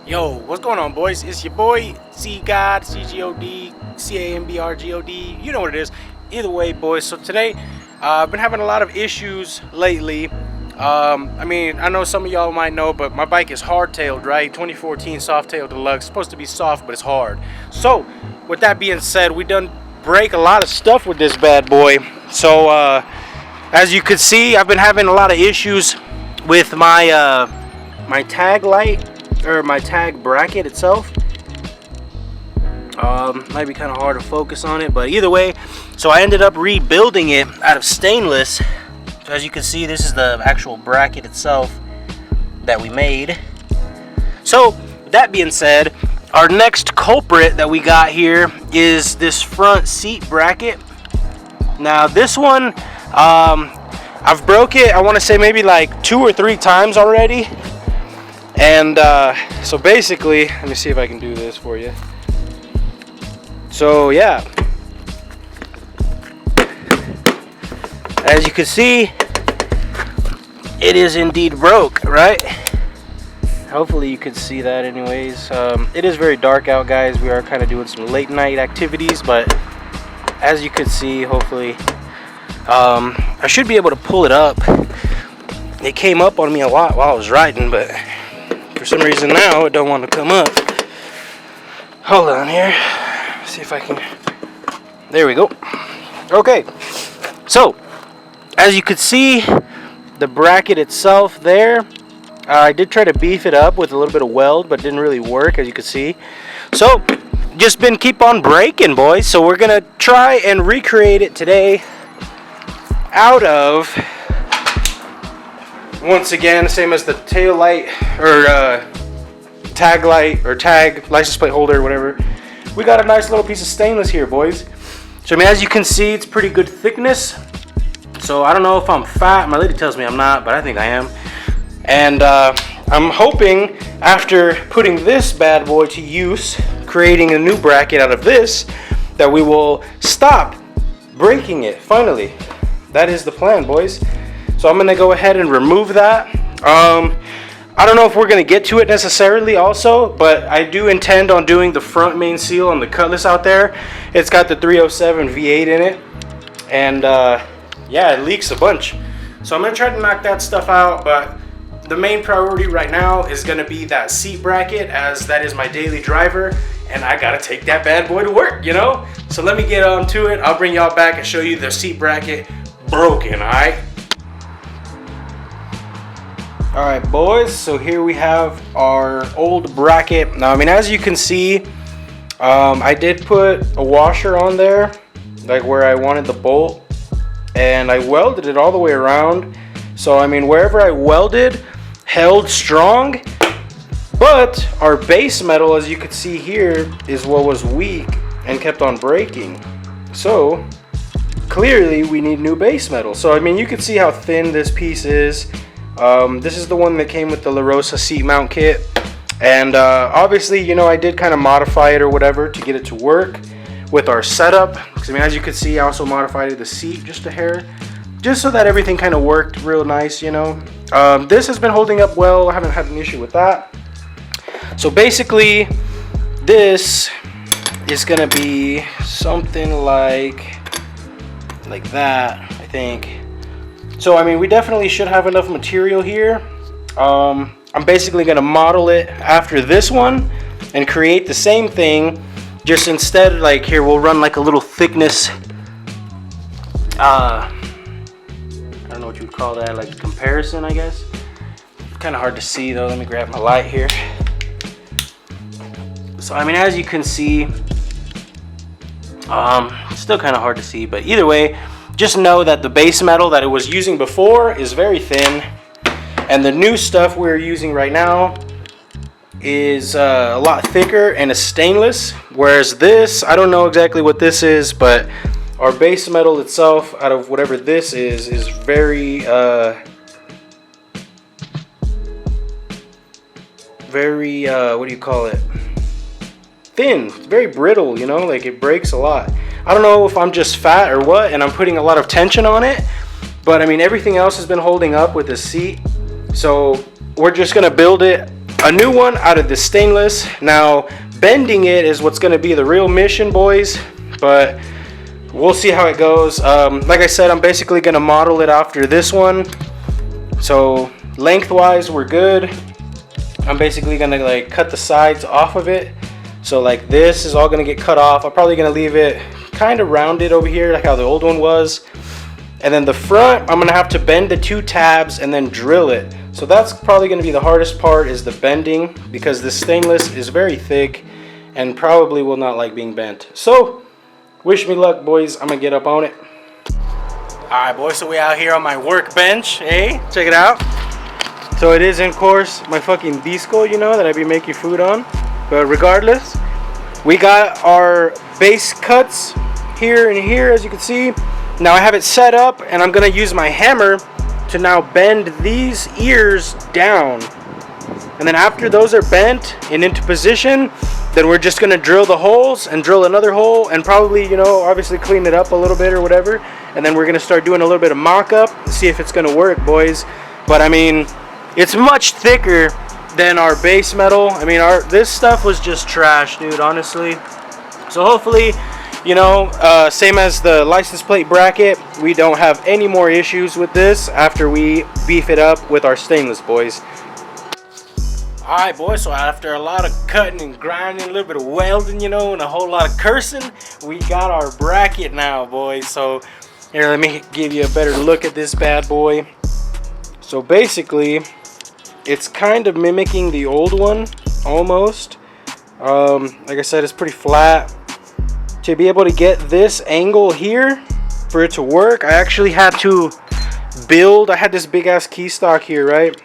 Yo, what's going on, boys? It's your boy CGOD, CGOD, CAMBRGOD. You know what it is. Either way, boys. So today, I've been having a lot of issues lately. I mean, I know some of y'all might know, but my bike is hardtailed, right? 2014 Softail Deluxe. Supposed to be soft, but it's hard. So, with that being said, we done break a lot of stuff with this bad boy. So, as you could see, I've been having a lot of issues with my my tag light, or my tag bracket itself. Might be kind of hard to focus on it, but either way, so I ended up rebuilding it out of stainless. So as you can see, this is the actual bracket itself that we made. So that being said, our next culprit that we got here is this front seat bracket. Now this one, I've broke it, I want to say maybe like 2 or 3 times already. And so basically, let me see if I can do this for you. So yeah, as you can see, it is indeed broke, right? Hopefully you could see that anyways. It is very dark out, guys. We are kind of doing some late night activities, but as you could see, hopefully I should be able to pull it up. It came up on me a lot while I was riding, but for some reason now it don't want to come up. Hold on here. See if I can. There we go. Okay. So, as you could see, the bracket itself there, I did try to beef it up with a little bit of weld, but it didn't really work, as you could see. So, just been keep on breaking, boys. So we're gonna try and recreate it today out of, once again, same as the tail light or tag light or tag license plate holder or whatever. We got a nice little piece of stainless here, boys. So I mean, as you can see, it's pretty good thickness. So I don't know if I'm fat. My lady tells me I'm not, but I think I am. And I'm hoping after putting this bad boy to use, creating a new bracket out of this, that we will stop breaking it finally. That is the plan, boys. So I'm gonna go ahead and remove that. I don't know if we're gonna get to it necessarily also, but I do intend on doing the front main seal on the Cutlass out there. It's got the 307 V8 in it, and yeah, it leaks a bunch. So I'm gonna try to knock that stuff out, but the main priority right now is gonna be that seat bracket, as that is my daily driver, and I gotta take that bad boy to work, you know? So let me get on to it. I'll bring y'all back and show you the seat bracket broken, all right? All right, boys, so here we have our old bracket. Now, I mean, as you can see, I did put a washer on there, like where I wanted the bolt, and I welded it all the way around. So, I mean, wherever I welded, held strong, but our base metal, as you can see here, is what was weak and kept on breaking. So, clearly, we need new base metal. So, I mean, you can see how thin this piece is. This is the one that came with the La Rosa seat mount kit, and obviously, you know, I did kind of modify it or whatever to get it to work with our setup, because I mean, as you can see, I also modified the seat just a hair, just so that everything kind of worked real nice, you know. This has been holding up well. I haven't had an issue with that. So basically, this is gonna be something like that, I think. So, I mean, we definitely should have enough material here. I'm basically going to model it after this one and create the same thing. Just instead, like here, we'll run like a little thickness. I don't know what you would call that, like comparison, I guess. Kind of hard to see though. Let me grab my light here. So, I mean, as you can see, still kind of hard to see, but either way, just know that the base metal that it was using before is very thin, and the new stuff we're using right now is a lot thicker and is stainless, whereas this, I don't know exactly what this is, but our base metal itself, out of whatever this is very what do you call it, thin. It's very brittle, you know, like it breaks a lot. I don't know if I'm just fat or what, and I'm putting a lot of tension on it, but I mean, everything else has been holding up with the seat. So we're just gonna build it a new one out of the stainless. Now bending it is what's going to be the real mission, boys, but we'll see how it goes. Like I said, I'm basically going to model it after this one. So lengthwise we're good. I'm basically going to like cut the sides off of it. So like this is all going to get cut off. I'm probably going to leave it kind of rounded over here like how the old one was. And then the front, I'm going to have to bend the 2 tabs and then drill it. So that's probably going to be the hardest part, is the bending, because the stainless is very thick and probably will not like being bent. So wish me luck, boys. I'm going to get up on it. Alright, boys, so we out here on my workbench. Hey, check it out. So it is, in course, my fucking disco, you know, that I be making food on. But regardless, we got our base cuts here and here, as you can see. Now I have it set up, and I'm going to use my hammer to now bend these ears down. And then after those are bent and into position, then we're just going to drill the holes and drill another hole and probably, you know, obviously clean it up a little bit or whatever. And then we're going to start doing a little bit of mock-up, see if it's going to work, boys. But I mean, it's much thicker than our base metal. I mean, this stuff was just trash, dude, honestly. So hopefully, you know, same as the license plate bracket, we don't have any more issues with this after we beef it up with our stainless, boys. Alright, boys, so after a lot of cutting and grinding, a little bit of welding, you know, and a whole lot of cursing, we got our bracket now, boys. So here, let me give you a better look at this bad boy. So basically, it's kind of mimicking the old one, almost. Like I said, it's pretty flat. To be able to get this angle here, for it to work, I actually had to build, I had this big ass key stock here, right?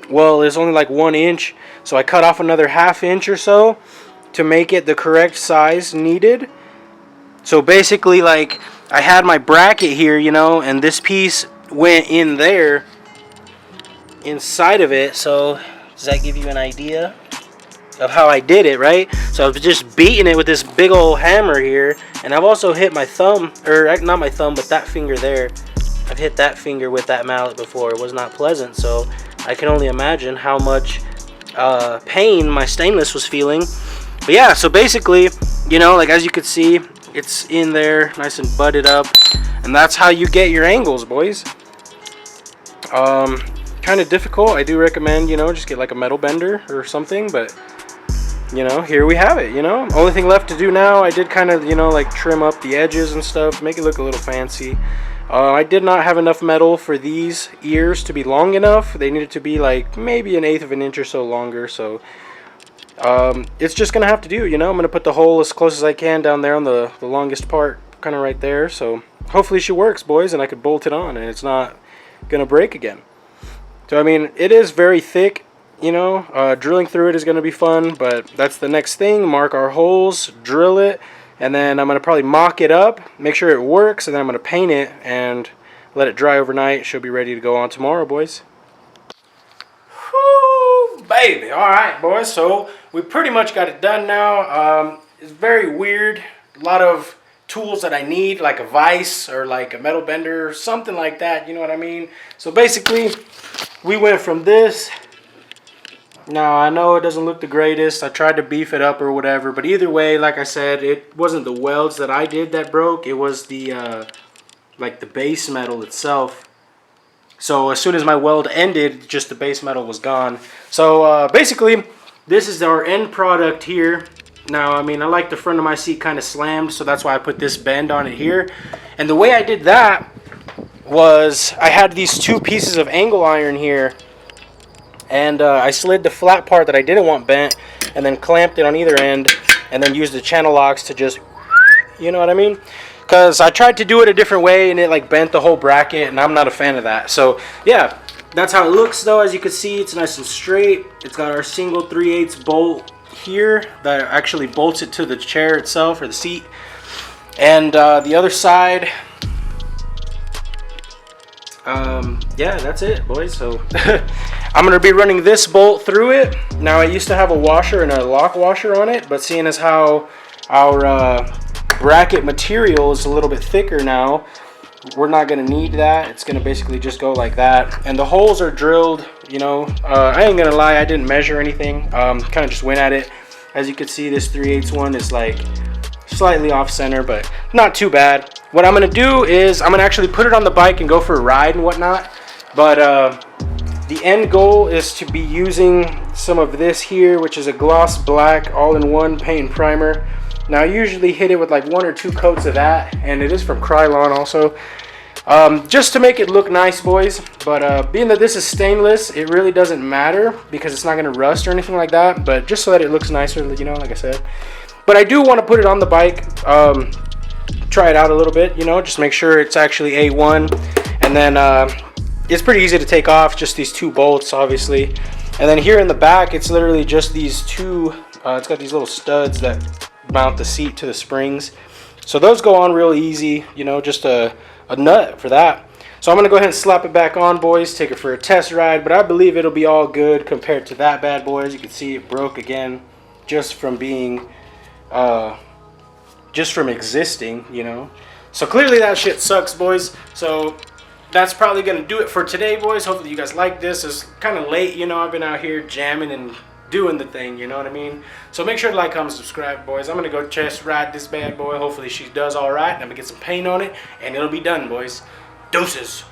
Well, it's only like 1 inch, so I cut off another ½ inch or so to make it the correct size needed. So basically, like, I had my bracket here, you know, and this piece went in there inside of it. So does that give you an idea of how I did it, right? So I was just beating it with this big old hammer here, and I've also hit my thumb, or not my thumb, but that finger there. I've hit that finger with that mallet before. It was not pleasant, so I can only imagine how much pain my stainless was feeling. But yeah, so basically, you know, like as you can see, it's in there nice and butted up, and that's how you get your angles, boys. Kind of difficult. I do recommend, you know, just get like a metal bender or something, but you know, here we have it, you know. Only thing left to do now, I did kind of, you know, like trim up the edges and stuff, make it look a little fancy. I did not have enough metal for these ears to be long enough. They needed to be like maybe 1/8 of an inch or so longer, so it's just gonna have to do, you know. I'm gonna put the hole as close as I can down there on the longest part, kind of right there. So hopefully she works, boys, and I could bolt it on and it's not gonna break again. So I mean, it is very thick, you know. Drilling through it is gonna be fun, but that's the next thing. Mark our holes, drill it, and then I'm gonna probably mock it up, make sure it works, and then I'm gonna paint it and let it dry overnight. She'll be ready to go on tomorrow, boys. Whoo, baby. All right, boys, so we pretty much got it done now. It's very weird. A lot of tools that I need, like a vise or like a metal bender or something like that, you know what I mean? So basically, we went from this. Now, I know it doesn't look the greatest. I tried to beef it up or whatever, but either way, like I said, it wasn't the welds that I did that broke. It was the like the base metal itself. So as soon as my weld ended, just the base metal was gone. So basically, this is our end product here. Now, I mean, I like the front of my seat kind of slammed, so that's why I put this bend on it here. And the way I did that was I had these 2 pieces of angle iron here, and I slid the flat part that I didn't want bent and then clamped it on either end and then used the channel locks to just, you know what I mean? Because I tried to do it a different way and it like bent the whole bracket, and I'm not a fan of that. So yeah, that's how it looks though. As you can see, it's nice and straight. It's got our single 3/8 bolt here that actually bolts it to the chair itself or the seat. And the other side, yeah, that's it, boys. So I'm gonna be running this bolt through it. Now, I used to have a washer and a lock washer on it, but seeing as how our bracket material is a little bit thicker now, we're not gonna need that. It's gonna basically just go like that. And the holes are drilled, you know. I ain't gonna lie, I didn't measure anything. Kind of just went at it. As you can see, this 3/8 one is like slightly off center, but not too bad. What I'm gonna do is I'm gonna actually put it on the bike and go for a ride and whatnot. But the end goal is to be using some of this here, which is a gloss black all-in-one paint and primer. Now I usually hit it with like 1 or 2 coats of that, and it is from Krylon also, just to make it look nice, boys. But being that this is stainless, it really doesn't matter because it's not going to rust or anything like that, but just so that it looks nicer, you know, like I said. But I do want to put it on the bike, try it out a little bit, you know, just make sure it's actually A1. And then it's pretty easy to take off, just these 2 bolts obviously. And then here in the back, it's literally just these 2, it's got these little studs that mount the seat to the springs. So those go on real easy, you know, just a nut for that. So I'm going to go ahead and slap it back on, boys, take it for a test ride. But I believe it'll be all good compared to that bad boy. As you can see, it broke again just from being, just from existing, you know. So clearly that shit sucks, boys. So that's probably going to do it for today, boys. Hopefully you guys like this. It's kind of late, you know. I've been out here jamming and doing the thing, you know what I mean? So make sure to like, comment, subscribe, boys. I'm going to go test ride this bad boy. Hopefully she does all right. I'm going to get some paint on it, and it'll be done, boys. Deuces.